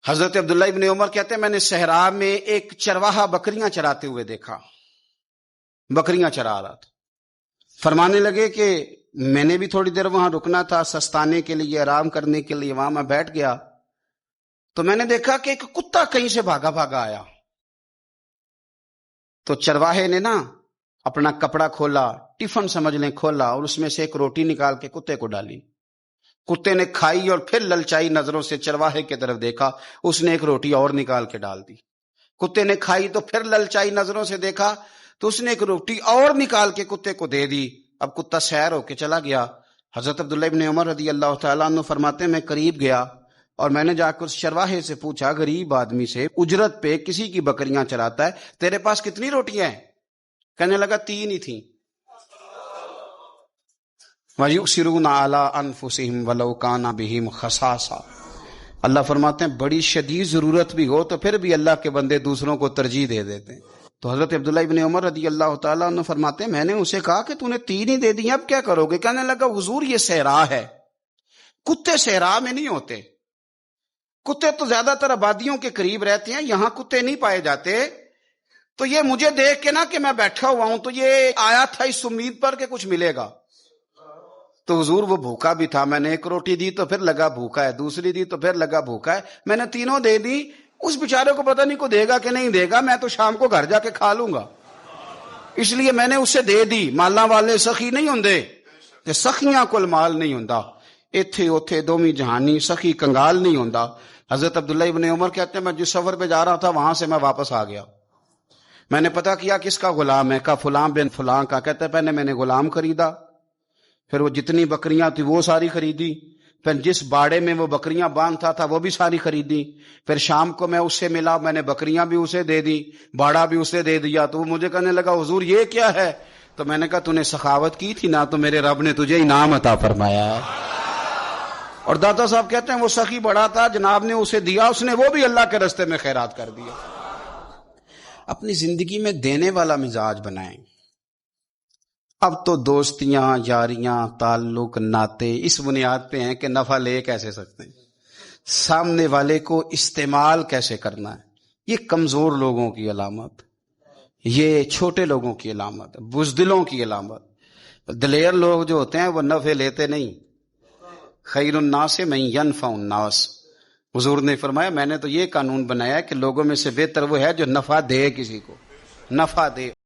حضرت عبداللہ ابن عمر کہتے ہیں میں نے صحرا میں ایک چرواہا بکریاں چراتے ہوئے دیکھا، بکریاں چرا رہا تھا۔ فرمانے لگے کہ میں نے بھی تھوڑی دیر وہاں رکنا تھا سستانے کے لیے، آرام کرنے کے لیے، وہاں میں بیٹھ گیا تو میں نے دیکھا کہ ایک کتا کہیں سے بھاگا بھاگا آیا۔ تو چرواہے نے نا اپنا کپڑا کھولا، ٹفن سمجھ لیں کھولا، اور اس میں سے ایک روٹی نکال کے کتے کو ڈالی۔ کتے نے کھائی اور پھر للچائی نظروں سے چرواہے کی طرف دیکھا، اس نے ایک روٹی اور نکال کے ڈال دی۔ کتے نے کھائی تو پھر للچائی نظروں سے دیکھا تو اس نے ایک روٹی اور نکال کے کتے کو دے دی۔ اب کتا سیر ہو کے چلا گیا۔ حضرت عبداللہ ابن عمر رضی اللہ تعالیٰ عنہ فرماتے ہیں میں قریب گیا اور میں نے جا کر اس چرواہے سے پوچھا، غریب آدمی سے، اجرت پہ کسی کی بکریاں چراتا ہے، تیرے پاس کتنی روٹیاں ہیں؟ کہنے لگا 3 ہی تھیں۔ وَيُؤْثِرُونَ عَلَىٰ أَنفُسِهِمْ وَلَوْ كَانَ بِهِمْ خَصَاصَةٌ۔ اللہ فرماتے ہیں بڑی شدید ضرورت بھی ہو تو پھر بھی اللہ کے بندے دوسروں کو ترجیح دے دیتے ہیں۔ تو حضرت عبداللہ ابن عمر رضی اللہ تعالیٰ عنہ فرماتے ہیں میں نے اسے کہا کہ تو نے 3 ہی دے دی، اب کیا کرو گے؟ کہنے لگا حضور یہ صحرا ہے، کتے صحرا میں نہیں ہوتے، کتے تو زیادہ تر آبادیوں کے قریب رہتے ہیں، یہاں کتے نہیں پائے جاتے۔ تو یہ مجھے دیکھ کے نا کہ میں بیٹھا ہوا ہوں تو یہ آیا تھا اس امید پر کہ کچھ ملے گا۔ تو حضور وہ بھوکا بھی تھا، میں نے ایک روٹی دی تو پھر لگا بھوکا ہے، دوسری دی تو پھر لگا بھوکا ہے، میں نے 3 دے دی۔ اس بیچارے کو پتہ نہیں کو دے گا کہ نہیں دے گا، میں تو شام کو گھر جا کے کھا لوں گا، اس لیے میں نے اسے دے دی۔ مالاں والے سخی نہیں ہوندے تے سخیاں کول مال نہیں ہوندا، ایتھے اوتھے دوویں جہانی سخی کنگال نہیں ہوندا۔ حضرت عبداللہ ابن عمر کہتے ہیں میں جس سفر پہ جا رہا تھا وہاں سے میں واپس آ گیا، میں نے پتہ کیا کس کا غلام ہے، کہا فلاں بن فلاں کا۔ کہتے ہیں پہلے میں نے غلام خریدا، پھر وہ جتنی بکریاں تھی وہ ساری خریدی، پھر جس باڑے میں وہ بکریاں باندھتا تھا وہ بھی ساری خریدی، پھر شام کو میں اس سے ملا، میں نے بکریاں بھی اسے دے دی، باڑا بھی اسے دے دیا۔ تو وہ مجھے کہنے لگا حضور یہ کیا ہے؟ تو میں نے کہا تو نے سخاوت کی تھی نا تو میرے رب نے تجھے انعام عطا فرمایا۔ اور داتا صاحب کہتے ہیں وہ سخی بڑا تھا، جناب نے اسے دیا، اس نے وہ بھی اللہ کے راستے میں خیرات کر دیا۔ اپنی زندگی میں دینے والا مزاج بنائیں۔ اب تو دوستیاں، یاریاں، تعلق، ناطے اس بنیاد پہ ہیں کہ نفع لے کیسے سکتے ہیں، سامنے والے کو استعمال کیسے کرنا ہے۔ یہ کمزور لوگوں کی علامت، یہ چھوٹے لوگوں کی علامت، بزدلوں کی علامت۔ دلیر لوگ جو ہوتے ہیں وہ نفع لیتے نہیں۔ خیر الناس من ینفع الناس، حضور نے فرمایا میں نے تو یہ قانون بنایا ہے کہ لوگوں میں سے بہتر وہ ہے جو نفع دے، کسی کو نفع دے۔